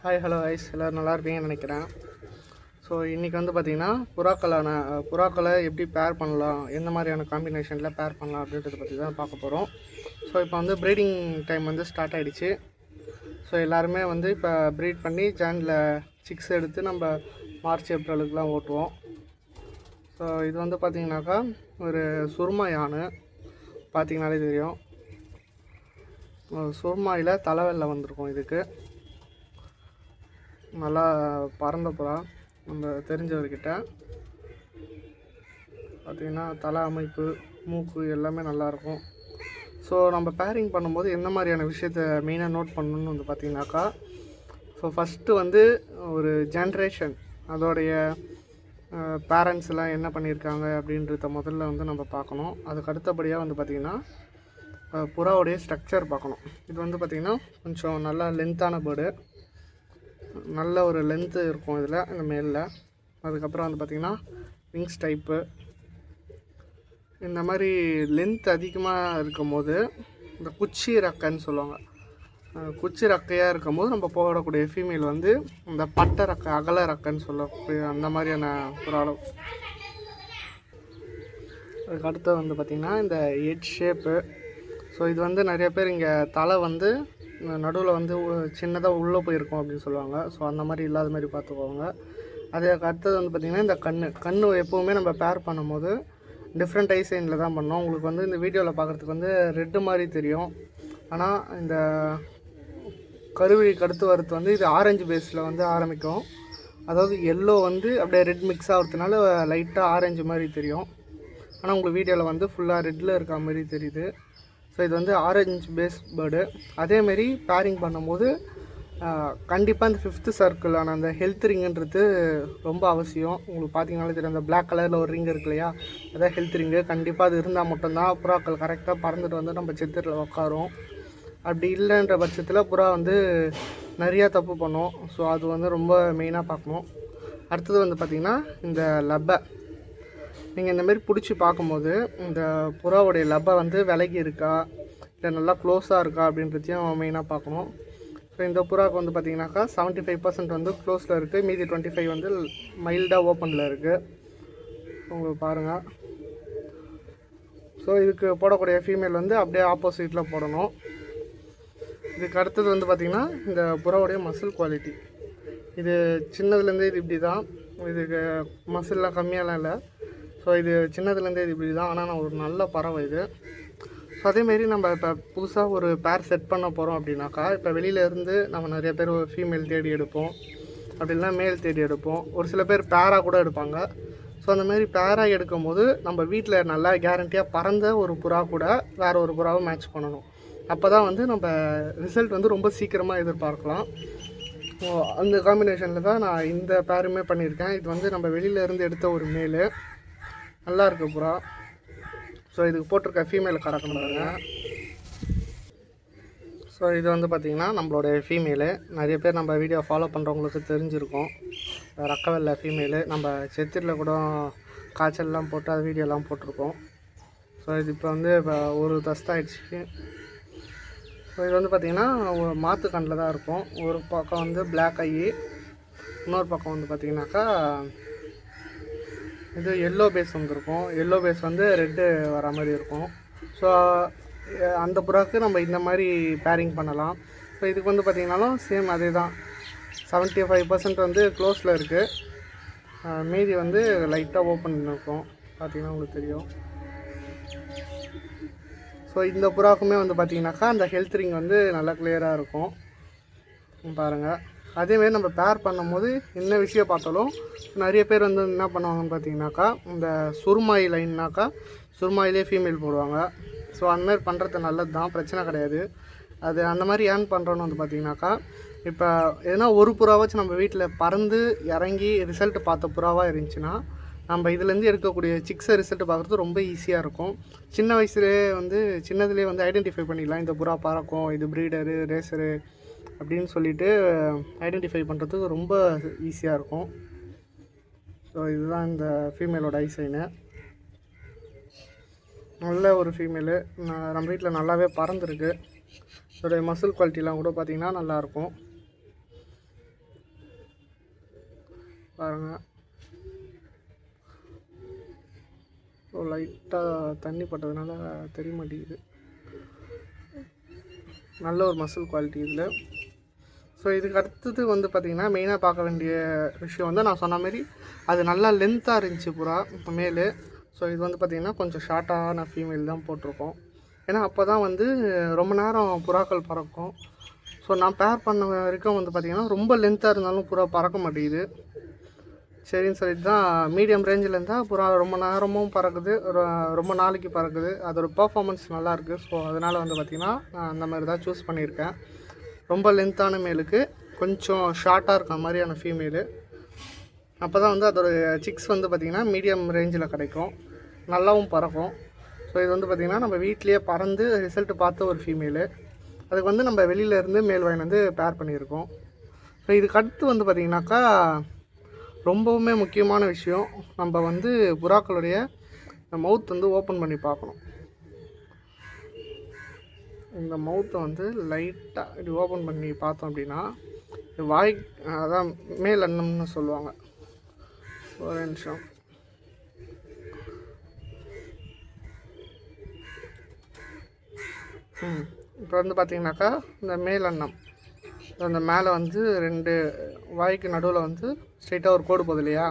Hi hello ice எல்லோரும் நல்லா இருப்பீங்கன்னு நினைக்கிறேன். ஸோ இன்றைக்கி வந்து பார்த்திங்கன்னா புறாக்களை எப்படி பேர் பண்ணலாம், எந்த மாதிரியான காம்பினேஷனில் பேர் பண்ணலாம் அப்படின்றத பற்றி தான் பார்க்க போகிறோம். ஸோ இப்போ வந்து ப்ரீடிங் டைம் வந்து ஸ்டார்ட் ஆகிடுச்சு. ஸோ எல்லாருமே வந்து இப்போ ப்ரீட் பண்ணி ஜானில் சிக்ஸ் எடுத்து நம்ம மார்ச் ஏப்ரலுக்குலாம் ஓட்டுவோம். ஸோ இது வந்து பார்த்திங்கனாக்கா ஒரு சுருமா யானை பார்த்திங்கனாலே தெரியும். சுருமாயில் தலைவெல்ல வந்திருக்கும். இதுக்கு நல்லா பறந்த புறா நம்ம தெரிஞ்சவர்கிட்ட பார்த்திங்கன்னா தலை அமைப்பு, மூக்கு எல்லாமே நல்லாயிருக்கும். ஸோ நம்ம பேரிங் பண்ணும்போது என்ன மாதிரியான விஷயத்த மெயினாக நோட் பண்ணணுன்னு வந்து பார்த்திங்கனாக்கா, ஸோ ஃபஸ்ட்டு வந்து ஒரு ஜென்ரேஷன் அதோடைய பேரண்ட்ஸ்லாம் என்ன பண்ணியிருக்காங்க அப்படின்றத முதல்ல வந்து நம்ம பார்க்கணும். அதுக்கு அடுத்தபடியாக வந்து பார்த்திங்கன்னா புறாவுடைய ஸ்ட்ரக்சர் பார்க்கணும். இது வந்து பார்த்திங்கன்னா கொஞ்சம் நல்லா லென்த்தான பேர்டு, நல்ல ஒரு லென்த்து இருக்கும் இதில், இந்த மேலில். அதுக்கப்புறம் வந்து பார்த்திங்கன்னா விங்ஸ் டைப்பு, இந்த மாதிரி லென்த் அதிகமாக இருக்கும் போது இந்த குச்சி ரக்கைன்னு சொல்லுவாங்க. குச்சி ரக்கையாக இருக்கும் போது நம்ம போடக்கூடிய ஃபீமேல் வந்து இந்த பட்டை ரக்கை, அகல ரக்கைன்னு சொல்லக்கூடிய அந்த மாதிரியான ஒரு அளவு. அதுக்கு அடுத்து வந்து பார்த்திங்கன்னா இந்த ஹெட் ஷேப்பு. ஸோ இது வந்து நிறைய பேர் இங்கே தலை வந்து நடுவில் வந்து சின்னதாக உள்ளே போயிருக்கும் அப்படின்னு சொல்லுவாங்க. ஸோ அந்த மாதிரி இல்லாத மாதிரி பார்த்துக்கோங்க. அதுக்கு அடுத்தது வந்து பார்த்திங்கன்னா இந்த கண் எப்போவுமே நம்ம பேர் பண்ணும்போது டிஃப்ரெண்ட் ஐசைனில் தான் பண்ணோம். உங்களுக்கு வந்து இந்த வீடியோவில் பார்க்குறதுக்கு வந்து ரெட்டு மாதிரி தெரியும். ஆனால் இந்த கருவிழி கடுத்து வரது வந்து இது ஆரஞ்சு பேஸில் வந்து ஆரம்பிக்கும். அதாவது எல்லோ வந்து அப்படியே ரெட் மிக்ஸ் ஆகிறதுனால லைட்டாக ஆரஞ்சு மாதிரி தெரியும். ஆனால் உங்களுக்கு வீடியோவில் வந்து ஃபுல்லாக ரெட்டில் இருக்க மாதிரி தெரியுது. ஸோ இது வந்து ஆரஞ்சு பேஸ் பேர்டு. அதேமாரி பேரிங் பண்ணும்போது கண்டிப்பாக இந்த 5th சர்க்கிளான அந்த ஹெல்த் ரிங்குன்றது ரொம்ப அவசியம். உங்களுக்கு பார்த்தீங்கன்னாலே தெரியும், அந்த பிளாக் கலரில் ஒரு ரிங் இருக்கு இல்லையா, அதான் ஹெல்த் ரிங்கு. கண்டிப்பாக அது இருந்தால் மட்டும்தான் புறாக்கள் கரெக்டாக பறந்துட்டு வந்து நம்ம சித்திரில் உட்காரும். அப்படி இல்லைன்ற பட்சத்தில் புறா வந்து நிறையா தப்பு பண்ணும். ஸோ அது வந்து ரொம்ப மெயினாக பார்க்கணும். அடுத்தது வந்து பார்த்திங்கன்னா இந்த லப்பை நீங்கள் இந்தமாரி பிடிச்சி பார்க்கும்போது இந்த புறாவுடைய லப்பை வந்து விலகி இருக்கா இல்லை நல்லா க்ளோஸாக இருக்கா அப்படின்றதையும் மெயினாக பார்க்கணும். ஸோ இந்த புறாவுக்கு வந்து பார்த்திங்கனாக்கா 75% வந்து க்ளோஸில் இருக்குது, மீதி 25 வந்து மைல்டாக ஓப்பனில் இருக்குது. உங்களுக்கு பாருங்கள். ஸோ இதுக்கு போடக்கூடிய ஃபீமேல் வந்து அப்படியே ஆப்போசிட்டில் போடணும். இதுக்கு அடுத்தது வந்து பார்த்திங்கன்னா இந்த புறாவுடைய மசில் குவாலிட்டி. இது சின்னதுலேருந்தே இது இப்படி தான். இதுக்கு மசில்லாம் கம்மியாலாம் இல்லை. ஸோ இது சின்னதுலேருந்தே இது இப்படி தான். ஆனால் நான் ஒரு நல்ல பறவை இது. ஸோ அதேமாரி நம்ம இப்போ புதுசாக ஒரு பேர் செட் பண்ண போகிறோம் அப்படின்னாக்கா, இப்போ வெளியிலேருந்து நம்ம நிறைய பேர் ஃபீமேல் தேடி எடுப்போம், அப்படி இல்லைனா மேல் தேடி எடுப்போம். ஒரு சில பேர் பேராக கூட எடுப்பாங்க. ஸோ அந்தமாரி பேராக எடுக்கும் போது நம்ம வீட்டில் நல்லா கேரண்டியாக பறந்த ஒரு புறா கூட வேறு ஒரு புறாவை மேட்ச் பண்ணணும். அப்போ தான் வந்து நம்ம ரிசல்ட் வந்து ரொம்ப சீக்கிரமாக எதிர்பார்க்கலாம். அந்த காம்பினேஷனில் தான் நான் இந்த பேருமே பண்ணியிருக்கேன். இது வந்து நம்ம வெளியிலேருந்து எடுத்த ஒரு மேலு, நல்லா இருக்கு புறா. ஸோ இதுக்கு போட்டிருக்க ஃபீமேல் கறக்கணுங்க. ஸோ இது வந்து பார்த்திங்கன்னா நம்மளோட ஃபீமேலு. நிறைய பேர் நம்ம வீடியோ ஃபாலோ பண்ணுறவங்களுக்கு தெரிஞ்சிருக்கும். ரக்கவெல்ல ஃபீமேலு நம்ம செத்திரில் கூட காய்ச்சல்லாம் போட்டு அது வீடியோலாம் போட்டிருக்கோம். ஸோ இது இப்போ வந்து இப்போ ஒரு தஸ்தாயிடுச்சு. ஸோ இது வந்து பார்த்திங்கன்னா மாற்று கண்ணில் தான் இருக்கும். ஒரு பக்கம் வந்து பிளாக் ஐ, இன்னொரு பக்கம் வந்து பார்த்திங்கனாக்கா இது எல்லோ பேஸ் வந்துருக்கும். எல்லோ பேஸ் வந்து ரெட்டு வர மாதிரி இருக்கும். ஸோ அந்த புறாவுக்கு நம்ம இந்த மாதிரி பேரிங் பண்ணலாம். ஸோ இதுக்கு வந்து பார்த்திங்கனாலும் சேம் அதே தான். 75% வந்து க்ளோஸில் இருக்குது, மீதி வந்து லைட்டாக ஓப்பன் இருக்கும். பார்த்திங்கன்னா உங்களுக்கு தெரியும். ஸோ இந்த புறாவுக்குமே வந்து பார்த்திங்கனாக்கா அந்த ஹெல்த் ரிங் வந்து நல்லா கிளியராக இருக்கும். பாருங்கள். அதேமாரி நம்ம பேர் பண்ணும்போது என்ன விஷயம் பார்த்தாலும் நிறைய பேர் வந்து என்ன பண்ணுவாங்கன்னு பார்த்தீங்கன்னாக்கா, இந்த சுருமாய் லைன்னாக்கா சுருமாயிலே ஃபீமேல் போடுவாங்க. ஸோ அந்தமாதிரி பண்ணுறது நல்லது தான், பிரச்சனை கிடையாது. அது அந்த மாதிரி ஏன் பண்ணுறோன்னு வந்து பார்த்திங்கனாக்கா, இப்போ எதனா ஒரு புறாவாச்சும் நம்ம வீட்டில் பறந்து இறங்கி ரிசல்ட்டு பார்த்த புறாவாக இருந்துச்சுன்னா நம்ம இதுலேருந்து எடுக்கக்கூடிய சிக்ஸை ரிசல்ட்டு பார்க்குறது ரொம்ப ஈஸியாக இருக்கும். சின்ன வயசுலேயே வந்து சின்னதுலேயே வந்து ஐடென்டிஃபை பண்ணிக்கலாம், இந்த புறா பறக்கும், இது ப்ரீடரு, ரேசரு அப்படின்னு சொல்லிவிட்டு ஐடென்டிஃபை பண்ணுறதுக்கு ரொம்ப ஈஸியாக இருக்கும். ஸோ இதுதான் இந்த ஃபீமேலோட ஐசைனு. நல்ல ஒரு ஃபீமேலு, நம்ம வீட்டில் நல்லாவே பறந்துருக்கு. இதோடைய மசில் குவாலிட்டிலாம் கூட பார்த்திங்கன்னா நல்லாயிருக்கும். பாருங்கள். லைட்டாக தண்ணி பட்டதுனால தெரிய மாட்டேங்குது. நல்ல ஒரு மசில் குவாலிட்டி இதில். ஸோ இதுக்கு அடுத்தது வந்து பார்த்திங்கன்னா மெயினாக பார்க்க வேண்டிய விஷயம் வந்து நான் சொன்ன மாரி அது நல்லா லென்த்தாக இருந்துச்சு புறா மேலு. ஸோ இது வந்து பார்த்திங்கன்னா கொஞ்சம் ஷார்ட்டான ஃபீமேல் தான் போட்டிருக்கோம். ஏன்னா அப்போ தான் வந்து ரொம்ப நேரம் புறாக்கள் பறக்கும். ஸோ நான் பேர் பண்ண வரைக்கும் வந்து பார்த்திங்கன்னா ரொம்ப லென்த்தாக இருந்தாலும் புறா பறக்க மாட்டேங்குது. சரின்னு சொல்லிட்டு தான் மீடியம் ரேஞ்சில் இருந்தால் புறா ரொம்ப நேரமும் பறக்குது, ரொம்ப நாளைக்கு பறக்குது, அதோட பர்ஃபார்மன்ஸ் நல்லாயிருக்கு. ஸோ அதனால் வந்து பார்த்திங்கன்னா நான் அந்த மாதிரி தான் சூஸ் பண்ணியிருக்கேன். ரொம்ப லென்த்தான மேலுக்கு கொஞ்சம் ஷார்ட்டாக இருக்க மாதிரியான ஃபீமேலு. அப்போ தான் வந்து அதோடய சிக்ஸ் வந்து பார்த்திங்கன்னா மீடியம் ரேஞ்சில் கிடைக்கும், நல்லாவும் பறக்கும். ஸோ இது வந்து பார்த்திங்கன்னா நம்ம வீட்லேயே பறந்து ரிசல்ட்டு பார்த்த ஒரு ஃபீமேலு. அதுக்கு வந்து நம்ம வெளியிலேருந்து மேல் வாங்கி வந்து பேர் பண்ணியிருக்கோம். ஸோ இதுக்கு அடுத்து வந்து பார்த்திங்கனாக்கா ரொம்பவுமே முக்கியமான விஷயம், நம்ம வந்து புறாக்களுடைய மவுத் வந்து ஓப்பன் பண்ணி பார்க்கணும். இந்த மவுத்தை வந்து லைட்டாக இப்படி ஓப்பன் பண்ணி பார்த்தோம் அப்படின்னா வாய் அதான் மேல் அன்னம்னு சொல்லுவாங்க. ஒரு நிமிஷம். இப்போ வந்து பார்த்திங்கனாக்கா இந்த மேல் அன்னம் அந்த மேலே வந்து 2 வாய்க்கு நடுவில் வந்து ஸ்ட்ரெயிட்டாக ஒரு கோடு போகுது இல்லையா,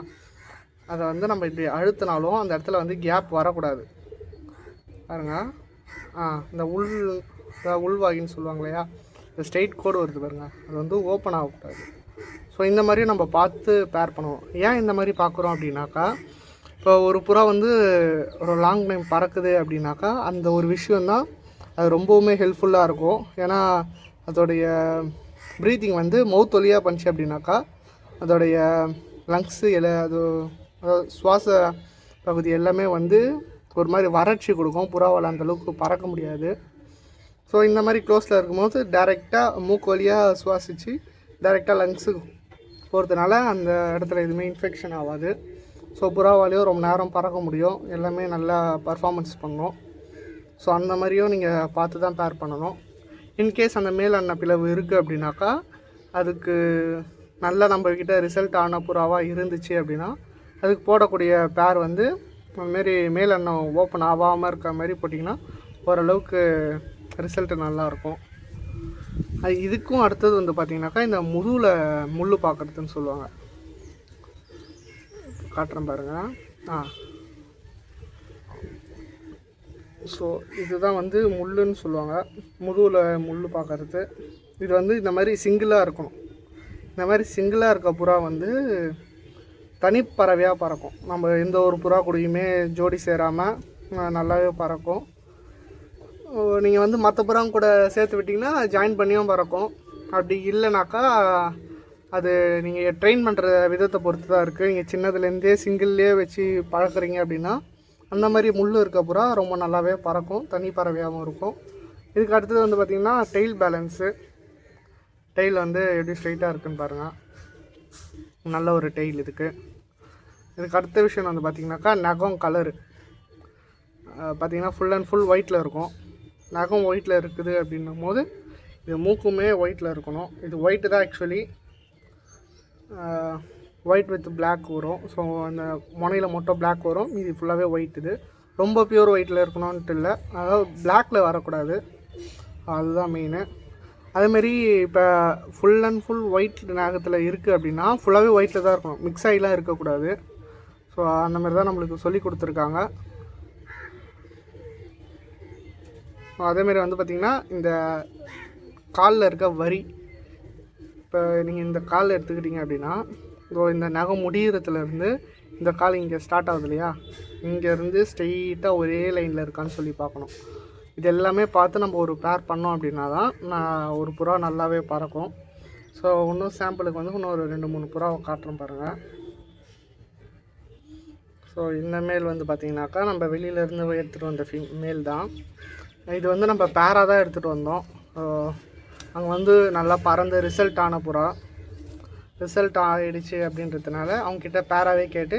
அதை வந்து நம்ம இப்படி அழுத்தினாலும் அந்த இடத்துல வந்து கேப் வரக்கூடாது. பாருங்க, இந்த உள்வாகின்னு சொல்லுவாங்க இல்லையா, இந்த ஸ்ட்ரெயிட் கோடு வருது பாருங்கள், அது வந்து ஓப்பன் ஆகக்கூடாது. ஸோ இந்த மாதிரி நம்ம பார்த்து பேர் பண்ணுவோம். ஏன் இந்த மாதிரி பார்க்குறோம் அப்படின்னாக்கா, இப்போ ஒரு புறா வந்து ஒரு லாங் டைம் பறக்குது அப்படின்னாக்கா அந்த ஒரு விஷயந்தான் அது ரொம்பவுமே ஹெல்ப்ஃபுல்லாக இருக்கும். ஏன்னா அதோடைய ப்ரீத்திங் வந்து மவுத் வழியாக பண்ணிச்சு அப்படின்னாக்கா அதோடைய லங்ஸு அதாவது சுவாச பகுதி எல்லாமே வந்து ஒரு மாதிரி வறட்சி கொடுக்கும், புறாவால் அந்தளவுக்கு பறக்க முடியாது. ஸோ இந்த மாதிரி க்ளோஸில் இருக்கும்போது டைரெக்டாக மூக்கு வழியாக சுவாசித்து டைரெக்டாக லங்ஸுக்கு போகிறதுனால அந்த இடத்துல எதுவுமே இன்ஃபெக்ஷன் ஆகாது. ஸோ புறாவாலேயும் ரொம்ப நேரம் பறக்க முடியும், எல்லாமே நல்லா பர்ஃபார்மன்ஸ் பண்ணணும். ஸோ அந்த மாதிரியும் நீங்கள் பார்த்து தான் பேர் பண்ணணும். இன்கேஸ் அந்த மேல் அன்ன பிளவு இருக்குது அப்படின்னாக்கா அதுக்கு நல்லா நம்மக்கிட்ட ரிசல்ட் ஆன புறாவாக இருந்துச்சு அப்படின்னா அதுக்கு போடக்கூடிய பேர் வந்து அதுமாரி மேல் அன்னம் ஓப்பன் ஆகாமல் இருக்க மாதிரி போட்டிங்கன்னா ஓரளவுக்கு ரிசல்ட்டு நல்லாயிருக்கும். இதுக்கும் அடுத்தது வந்து பார்த்திங்கனாக்கா இந்த முதுகில் முள் பார்க்குறதுன்னு சொல்லுவாங்க. காட்டுறேன் பாருங்கள். ஸோ இதுதான் வந்து முள்ளுன்னு சொல்லுவாங்க, முதுகில் முள் பார்க்குறது. இது வந்து இந்த மாதிரி சிங்கிளாக இருக்கணும். இந்த மாதிரி சிங்கிளாக இருக்க புறா வந்து தனிப்பறவையாக பறக்கும். நம்ம எந்த ஒரு புறா கூடயுமே ஜோடி சேராமல் நல்லாவே பறக்கும். நீங்கள் வந்து மற்ற புறா கூட சேர்த்து விட்டிங்கன்னா ஜாயின் பண்ணியும் பறக்கும். அப்படி இல்லைனாக்கா அது நீங்கள் ட்ரெயின் பண்ணுற விதத்தை பொறுத்து தான் இருக்குது. நீங்கள் சின்னதுலேருந்தே சிங்கிள்லேயே வச்சு பழக்கிறீங்க அப்படின்னா அந்த மாதிரி முள் இருக்க புறா ரொம்ப நல்லாவே பறக்கும், தனி பறவையாகவும் இருக்கும். இதுக்கு அடுத்தது வந்து பார்த்திங்கன்னா டெயில் பேலன்ஸு. டெயில் வந்து எப்படி ஸ்ட்ரைட்டாக இருக்குதுன்னு பாருங்கள், நல்ல ஒரு டெயில் இதுக்கு. இதுக்கு அடுத்த விஷயம் வந்து பார்த்திங்கனாக்கா நகம் கலரு. பார்த்திங்கன்னா ஃபுல் அண்ட் ஃபுல் ஒயிட்டில் இருக்கும். நகம் ஒயிட்டில் இருக்குது அப்படின்னும் போது இது மூக்குமே ஒயிட்டில் இருக்கணும். இது ஒயிட்டு தான் ஆக்சுவலி, ஒயிட் வித் பிளாக் வரும். ஸோ அந்த முனையில் மட்டும் பிளாக் வரும், மீதி ஃபுல்லாகவே ஒயிட். இது ரொம்ப பியூர் ஒயிட்டில் இருக்கணும்ன்ட்டு இல்லை, அதாவது பிளாக்கில் வரக்கூடாது, அதுதான் மெயினு. அதேமாரி இப்போ ஃபுல் அண்ட் ஃபுல் ஒயிட் நகத்தில் இருக்குது அப்படின்னா ஃபுல்லாகவே ஒயிட்டில் தான் இருக்கணும், மிக்ஸ் ஆகிலாம் இருக்கக்கூடாது. ஸோ அந்த மாதிரி தான் நம்மளுக்கு சொல்லி கொடுத்துருக்காங்க. அதேமாரி வந்து பார்த்திங்கன்னா இந்த காலில் இருக்க வரி, இப்போ நீங்கள் இந்த கால் எடுத்துக்கிட்டிங்க அப்படின்னா இந்த நகம் முடிகிறதுலேருந்து இந்த கால் இங்கே ஸ்டார்ட் ஆகுது இல்லையா, இங்கேருந்து ஸ்ட்ரெயிட்டாக ஒரே லைனில் இருக்கான்னு சொல்லி பார்க்கணும். இது எல்லாமே பார்த்து நம்ம ஒரு பேர் பண்ணோம் அப்படின்னா தான் ஒரு புறா நல்லாவே பறக்கும். ஸோ இன்னும் சாம்பிளுக்கு வந்து இன்னும் ஒரு 2-3 புறாவை காட்டுறோம் பாருங்கள். ஸோ இந்த மேல் வந்து பார்த்திங்கனாக்கா நம்ம வெளியிலேருந்து எடுத்துகிட்டு வந்த மேல் தான். இது வந்து நம்ம பேராக தான் எடுத்துகிட்டு வந்தோம். அங்கே வந்து நல்லா பறந்து ரிசல்ட் ஆன புறா, ரிசல்ட் ஆகிடுச்சு அப்படின்றதுனால அவங்கக்கிட்ட பேராகவே கேட்டு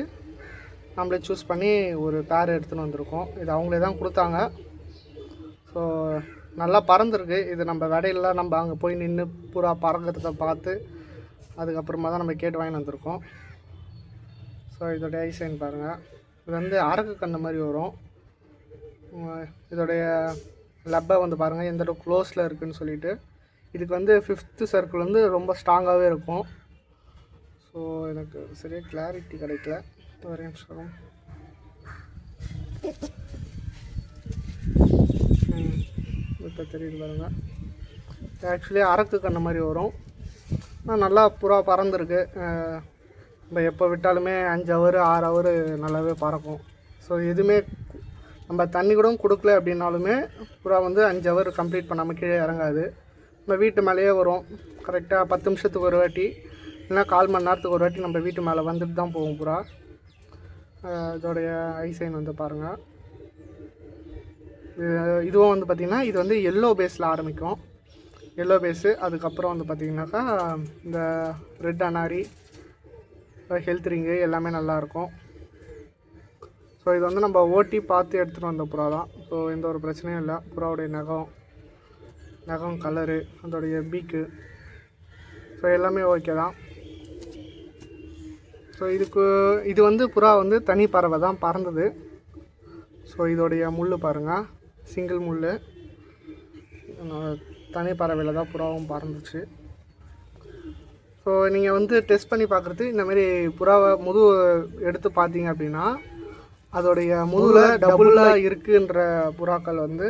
நம்மளே சூஸ் பண்ணி ஒரு பேர் எடுத்துகிட்டு வந்திருக்கோம். இது அவங்களே தான் கொடுத்தாங்க. ஸோ நல்லா பறந்துருக்கு. இது நம்ம விடையில நம்ம அங்கே போய் நின்று புறா பறக்கிறத பார்த்து அதுக்கப்புறமா தான் நம்ம கேட்டு வாங்கி வந்திருக்கோம். ஸோ இதோடைய ஐசைன் பாருங்கள். இது வந்து அரக்கு கண்ணு மாதிரி வரும். இதோடைய லப்பை வந்து பாருங்கள் எந்த அளவுக்கு க்ளோஸில் இருக்குதுன்னு சொல்லிட்டு. இதுக்கு வந்து 5th சர்க்கிள் வந்து ரொம்ப ஸ்ட்ராங்காகவே இருக்கும். ஸோ எனக்கு சரியாக கிளாரிட்டி கிடைக்கல, ஒரே நிமிஷம். இப்போ தெரியுது பாருங்கள். ஆக்சுவலி அரக்கு கண்ணு மாதிரி வரும். நல்லா புறா பறந்துருக்கு. நம்ம எப்போ விட்டாலுமே 5 ஹவர் 6 ஹவர் நல்லாவே பறக்கும். ஸோ எதுவுமே நம்ம தண்ணி கூட கொடுக்கல அப்படின்னாலுமே புறா வந்து 5 ஹவர் கம்ப்ளீட் பண்ணாமல் கீழே இறங்காது. நம்ம வீட்டு மேலேயே வரும். கரெக்டாக 10 நிமிஷத்துக்கு ஒரு வாட்டி இல்லைனா 1/4 மணி நேரத்துக்கு ஒரு வாட்டி நம்ம வீட்டு மேலே வந்துட்டு தான் போகும் புறா. இதோடைய ஐசைன் வந்து பாருங்கள். இதுவும் வந்து பார்த்திங்கன்னா இது வந்து எல்லோ பேஸில் ஆரம்பிக்கும். எல்லோ பேஸு, அதுக்கப்புறம் வந்து பார்த்திங்கனாக்கா இந்த ரெட் அனாரி, ஹெல்த் ரிங்கு எல்லாமே நல்லாயிருக்கும். ஸோ இது வந்து நம்ம ஓட்டி பார்த்து எடுத்துகிட்டு வந்த புறா தான். ஸோ எந்த ஒரு பிரச்சனையும் இல்லை. புறாவுடைய நகம் கலரு, அதோடைய பீக்கு, ஸோ எல்லாமே ஓகே தான். ஸோ இது வந்து புறா வந்து தனி பறவை தான் பறந்தது. ஸோ இதோடைய முள் பாருங்கள், சிங்கிள் முள். தனி பறவையில் தான் புறாவும் பறந்துச்சு. ஸோ நீங்கள் வந்து டெஸ்ட் பண்ணி பார்க்குறது, இந்தமாரி புறாவை முதுகு எடுத்து பார்த்தீங்க அப்படின்னா அதோடைய முதுகில் டபுளாக இருக்குன்ற புறாக்கள் வந்து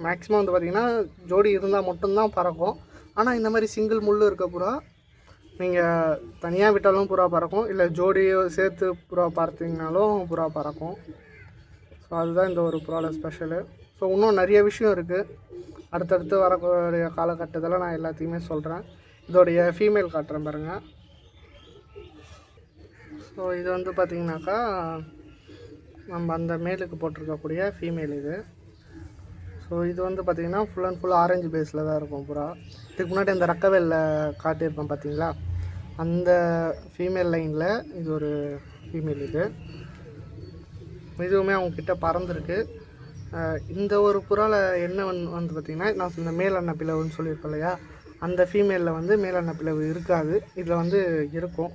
மேக்ஸிமம் வந்து பார்த்திங்கன்னா ஜோடி இருந்தால் மட்டும்தான் பறக்கும். ஆனால் இந்த மாதிரி சிங்கிள் முள் இருக்க புறா நீங்கள் தனியாக விட்டாலும் புறா பறக்கும், இல்லை ஜோடியோ சேர்த்து புறா பார்த்தீங்கனாலும் புறா பறக்கும். ஸோ அதுதான் இந்த ஒரு புறாவில் ஸ்பெஷலு. ஸோ இன்னும் நிறைய விஷயம் இருக்குது. அடுத்தடுத்து வரக்கூடிய காலகட்டத்தில் நான் எல்லாத்தையுமே சொல்கிறேன். இதோடைய ஃபீமேல் காட்டுறேன் பாருங்கள். ஸோ இது வந்து பார்த்திங்கனாக்கா நம்ம அந்த மேலுக்கு போட்டிருக்கக்கூடிய ஃபீமேல் இது. ஸோ இது வந்து பார்த்திங்கன்னா ஃபுல் அண்ட் ஃபுல் ஆரஞ்சு பேஸில் தான் இருக்கும் புறா. இதுக்கு முன்னாடி அந்த ரக்கவேலில் காட்டியிருப்பேன் பார்த்தீங்களா, அந்த ஃபீமேல் லைனில் இது ஒரு ஃபீமேல். இதுவுமே அவங்கக்கிட்ட பறந்துருக்கு. இந்த ஒரு புறாவில் என்ன வந்து பார்த்திங்கன்னா, நான் இந்த மேல் அன்ன பிளவுன்னு சொல்லியிருப்பேன் இல்லையா, அந்த ஃபீமேலில் வந்து மேல் அன்ன பிளவு இருக்காது. இதில் வந்து இருக்கும்.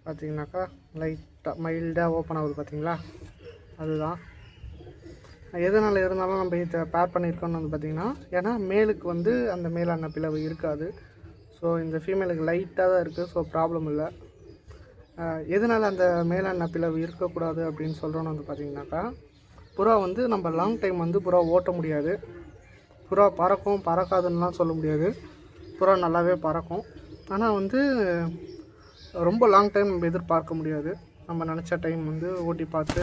பார்த்திங்கனாக்கா லைட்டாக மைல்டாக ஓப்பன் ஆகுது பார்த்திங்களா, அதுதான். எதனால் இருந்தாலும் நம்ம இதை பேர் பண்ணியிருக்கோன்னு வந்து பார்த்திங்கன்னா, ஏன்னா மேலுக்கு வந்து அந்த மேல் அன்ன பிளவு இருக்காது. ஸோ இந்த ஃபீமேலுக்கு லைட்டாக தான் இருக்குது. ஸோ ப்ராப்ளம் இல்லை. எதனால் அந்த மேலான பிளவு இருக்கக்கூடாது அப்படின்னு சொல்கிறோன்னு வந்து பார்த்திங்கனாக்கா, புறா வந்து நம்ம லாங் டைம் வந்து புறா ஓட்ட முடியாது. புறா பறக்கும், பறக்காதுன்னெலாம் சொல்ல முடியாது. புறா நல்லாவே பறக்கும். ஆனால் வந்து ரொம்ப லாங் டைம் நம்ம எதிர்பார்க்க முடியாது. நம்ம நினச்ச டைம் வந்து ஓட்டி பார்த்து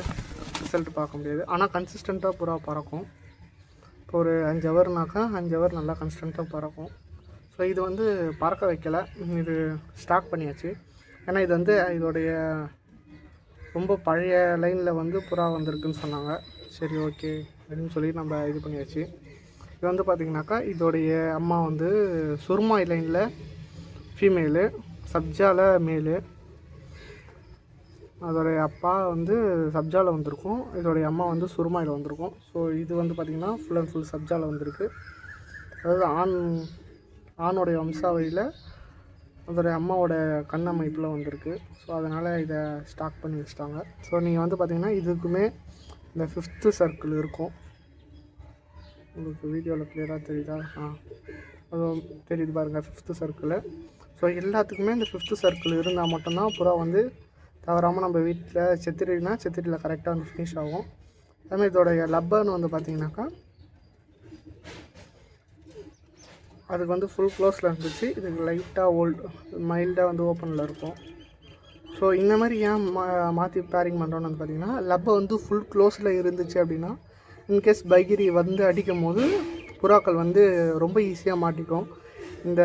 ரிசல்ட் பார்க்க முடியாது. ஆனால் கன்சிஸ்டண்ட்டாக புறா பறக்கும். இப்போ ஒரு 5 ஹவர்னாக்கா 5 ஹவர் நல்லா கன்சிஸ்டண்ட்டாக பறக்கும். ஸோ இது வந்து பறக்க வைக்கலை, இது ஸ்டாக் பண்ணியாச்சு. ஏன்னா இது வந்து இதோடைய ரொம்ப பழைய லைனில் வந்து புறா வந்திருக்குன்னு சொன்னாங்க. சரி ஓகே அப்படின்னு சொல்லி நம்ம இது பண்ணியாச்சு. இது வந்து பார்த்திங்கனாக்கா இதோடைய அம்மா வந்து சுருமாய் லைனில் ஃபீமேலு, சப்ஜாவில் மேலு. அதோடைய அப்பா வந்து சப்ஜாவில் வந்திருக்கும், இதோடைய அம்மா வந்து சுருமாயில் வந்திருக்கும். ஸோ இது வந்து பார்த்திங்கன்னா ஃபுல் அண்ட் ஃபுல் சப்ஜாவில் வந்திருக்கு. அதாவது ஆணோடைய வம்சாவளியில் அதோடைய அம்மாவோட கண் அமைப்பில் வந்திருக்கு. ஸோ அதனால் இதை ஸ்டாக் பண்ணி வச்சிட்டாங்க. ஸோ நீங்கள் வந்து பார்த்திங்கன்னா இதுக்குமே இந்த 5th சர்க்கிள் இருக்கும். உங்களுக்கு வீடியோவில் கிளியராக தெரியுதா? அது தெரியுது பாருங்கள் 5th சர்க்கிள். ஸோ எல்லாத்துக்குமே இந்த 5th சர்க்கிள் இருந்தால் மட்டும்தான் புறா வந்து தவறாமல் நம்ம வீட்டில் செத்திரியில் கரெக்டாக வந்து ஃபினிஷ் ஆகும். அதுமாதிரி இதோடைய லப்பர்னு வந்து பார்த்திங்கனாக்கா அதுக்கு வந்து ஃபுல் க்ளோஸில் இருந்துச்சு. இதுக்கு லைட்டாக மைல்டாக வந்து ஓப்பனில் இருக்கும். ஸோ இந்த மாதிரி ஏன் மாற்றி பேரிங் பண்ணுறோன்னு வந்து பார்த்திங்கன்னா, லப்பை வந்து ஃபுல் க்ளோஸில் இருந்துச்சு அப்படின்னா இன்கேஸ் பைகிரி வந்து அடிக்கும் போது புறாக்கள் வந்து ரொம்ப ஈஸியாக மாட்டிக்கும். இந்த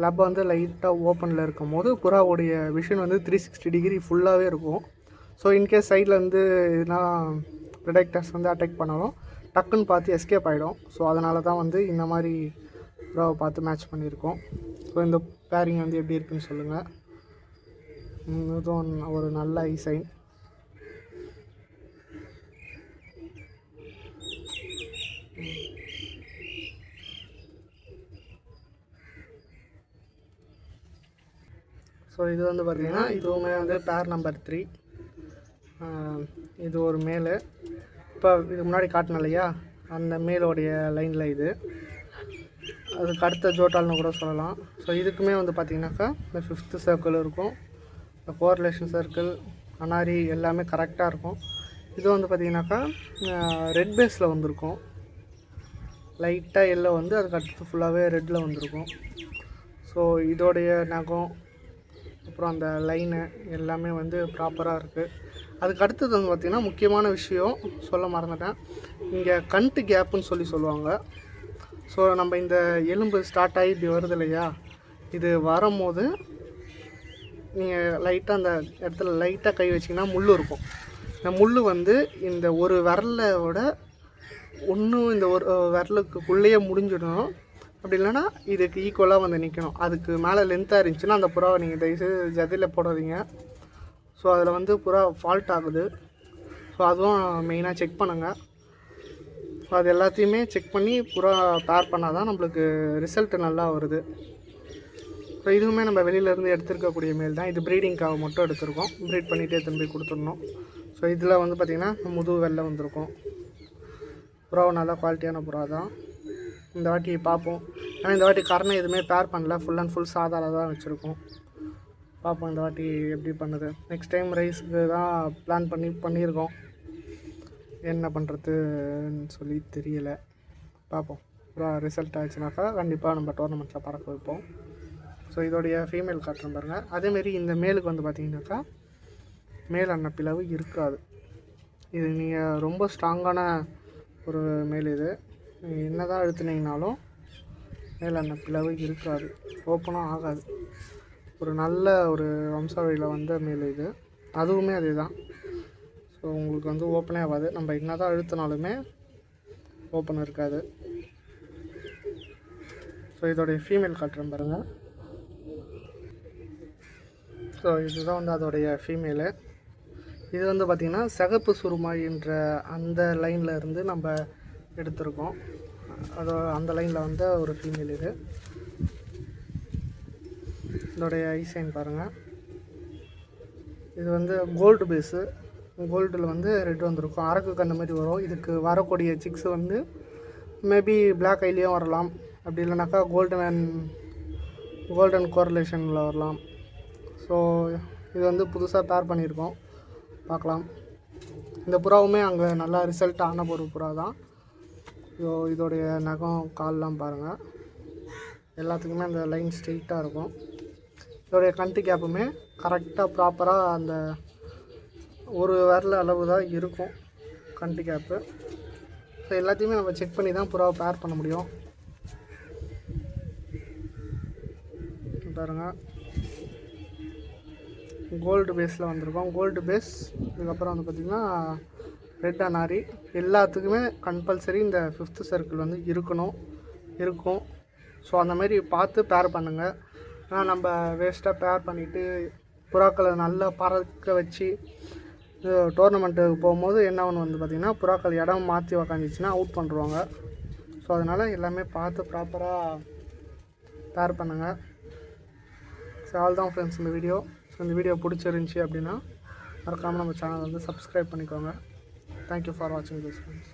லப்பை வந்து லைட்டாக ஓப்பனில் இருக்கும் போது புறாவுடைய விஷன் வந்து 360 டிகிரி ஃபுல்லாகவே இருக்கும். ஸோ இன்கேஸ் சைடில் வந்து எதுனா ப்ரொடக்டர்ஸ் வந்து அட்டாக் பண்ணாலும் டக்குன்னு பார்த்து எஸ்கேப் ஆகிடும். ஸோ அதனால தான் வந்து இந்த மாதிரி புறாவை பார்த்து மேட்ச் பண்ணியிருக்கோம். ஸோ இந்த பேரிங் வந்து எப்படி இருக்குன்னு சொல்லுங்கள். இதுவும் ஒரு நல்ல ஐ சைன். ஸோ இது வந்து பார்த்திங்கன்னா இதுவுமே வந்து பேர் நம்பர் 3. இது ஒரு மேலு. இப்போ இதுக்கு முன்னாடி காட்டினேன் இல்லையா, அந்த மேலோடைய லைனில் இது. அதுக்கு அடுத்த ஜோட்டால்னு கூட சொல்லலாம். ஸோ இதுக்குமே வந்து பார்த்திங்கனாக்கா இந்த 5th சர்க்கிள் இருக்கும், இந்த கோரிலேஷன் சர்க்கிள், அனாரி எல்லாமே கரெக்டாக இருக்கும். இது வந்து பார்த்திங்கனாக்கா ரெட் பேஸில் வந்திருக்கும். லைட்டாக எல்லோ வந்து அதுக்கு அடுத்து ஃபுல்லாகவே ரெட்டில் வந்திருக்கும். ஸோ இதோடைய நகம் அப்புறம் அந்த லைனு எல்லாமே வந்து ப்ராப்பராக இருக்குது. அதுக்கு அடுத்தது வந்து பார்த்திங்கன்னா முக்கியமான விஷயம் சொல்ல மறந்துட்டேன். இங்கே கண்ட்டு கேப்புன்னு சொல்லுவாங்க. ஸோ நம்ம இந்த எலும்பு ஸ்டார்ட் ஆகி இப்படி வருது இல்லையா, இது வரும்போது நீங்கள் லைட்டாக அந்த இடத்துல லைட்டாக கை வச்சிங்கன்னா முள் இருக்கும். இந்த முள் வந்து இந்த ஒரு விரலோட ஒன்றும் இந்த ஒரு விரலுக்குள்ளேயே முடிஞ்சிடணும். அப்படி இல்லைன்னா இதுக்கு ஈக்குவலாக வந்து நிற்கணும். அதுக்கு மேலே லென்த்தாக இருந்துச்சுன்னா அந்த புறாவை நீங்கள் தயவுசெய்து ஜதியில் போடாதீங்க. ஸோ அதில் வந்து புறா ஃபால்ட் ஆகுது. ஸோ அதுவும் மெயினாக செக் பண்ணுங்கள். ஸோ அது எல்லாத்தையுமே செக் பண்ணி புறா பேர் பண்ணால் தான் நம்மளுக்கு ரிசல்ட்டு நல்லா வருது. ஸோ இதுவுமே நம்ம வெளியிலேருந்து எடுத்துருக்கக்கூடிய மேல் தான். இது ப்ரீடிங்காக மட்டும் எடுத்துருக்கோம். ப்ரீட் பண்ணிகிட்டே திரும்பி கொடுத்துடணும். ஸோ இதில் வந்து பார்த்திங்கன்னா முதுகு வெள்ளை வந்திருக்கும். புறாவை நல்லா குவாலிட்டியான புறா தான். இந்த வாட்டி பார்ப்போம். ஏன்னா இந்த வாட்டி கரணை எதுவுமே பேர் பண்ணல, ஃபுல் அண்ட் ஃபுல் சாதாரண தான் வச்சுருக்கோம். பார்ப்போம் இந்த வாட்டி எப்படி பண்ணுது. நெக்ஸ்ட் டைம் ரைஸுக்கு தான் பிளான் பண்ணியிருக்கோம். என்ன பண்ணுறதுன்னு சொல்லி தெரியலை. பார்ப்போம். அப்புறம் ரிசல்ட் ஆச்சுனாக்கா கண்டிப்பாக நம்ம டோர்னமெண்ட்டில் பறக்க வைப்போம். ஸோ இதோடைய ஃபீமேல் காட்டுறேன் பாருங்கள். அதேமாரி இந்த மேலுக்கு வந்து பார்த்திங்கனாக்கா மேல் அன்னப்பிளவு இருக்காது. இது நீங்கள் ரொம்ப ஸ்ட்ராங்கான ஒரு மேல். இது என்ன தான் அழுத்துனீங்கனாலும் மேல் அன்னப்பிளவு இருக்காது, ஓப்பனும் ஆகாது. ஒரு நல்ல ஒரு வம்சாவளியில் வந்த மேல் இது. அதுவுமே அதே தான். ஸோ உங்களுக்கு வந்து ஓப்பனே ஆகாது. நம்ம என்ன தான் அழுத்தினாலுமே ஓப்பன் இருக்காது. ஸோ இதோடைய ஃபீமேல் காட்டுறேன் பாருங்கள். ஸோ இதுதான் வந்து அதோடைய ஃபீமேலு. இது வந்து பார்த்திங்கன்னா சிகப்பு சுருமாயின்ற அந்த லைனில் இருந்து நம்ம எடுத்திருக்கோம். அந்த லைனில் வந்து ஒரு ஃபீமேல் இது. இதோடைய ஐசைன் பாருங்கள். இது வந்து கோல்டு பேஸு. கோல்டில் வந்து ரெட் வந்திருக்கும். அரக்கு கண்ணு மாதிரி வரும். இதுக்கு வரக்கூடிய சிக்ஸ் வந்து மேபி பிளாக் ஐலேயும் வரலாம். அப்படி இல்லைனாக்கா கோல்டன் கோரிலேஷனில் வரலாம். ஸோ இது வந்து புதுசாக பேர் பண்ணியிருக்கோம், பார்க்கலாம். இந்த புறாவுமே அங்கே நல்லா ரிசல்ட் ஆன ஒரு புறா தான். ஸோ இதோடைய நகம் கால்லாம் பாருங்கள், எல்லாத்துக்குமே அந்த லைன் ஸ்ட்ரெயிட்டாக இருக்கும். இதோடைய கண்ட்டு கேப்புமே கரெக்டாக ப்ராப்பராக அந்த ஒரு விரல் அளவு தான் இருக்கும் கண்ட்டு கேப்பு. ஸோ எல்லாத்தையுமே நம்ம செக் பண்ணி தான் புறாவை பேர் பண்ண முடியும். பாருங்கள், கோல்டு பேஸில் வந்திருக்கோம். Gold base. இதுக்கப்புறம் வந்து பார்த்திங்கன்னா ரெட் அனாரி. எல்லாத்துக்குமே கம்பல்சரி இந்த 5th சர்க்கிள் வந்து இருக்கும். ஸோ அந்தமாரி பார்த்து பேர் பண்ணுங்கள். ஏன்னா நம்ம வேஸ்ட்டாக பேர் பண்ணிவிட்டு புறாக்களை நல்லா பறக்க வச்சு டோர்னமெண்ட்டுக்கு போகும்போது என்ன ஒன்று வந்து பார்த்திங்கன்னா புறாக்கள் இடம் மாற்றி உக்காந்துச்சுன்னா அவுட் பண்ணுறாங்க. ஸோ அதனால் எல்லாமே பார்த்து ப்ராப்பராக பேர் பண்ணுங்கள். ஸோ ஆல் தான் ஃப்ரெண்ட்ஸ் இந்த வீடியோ. ஸோ இந்த வீடியோ பிடிச்சிருந்துச்சி அப்படின்னா மறக்காமல் நம்ம சேனல் வந்து சப்ஸ்கிரைப் பண்ணிக்கோங்க. தேங்க்யூ ஃபார் வாட்சிங் திஸ் ஃப்ரெண்ட்ஸ்.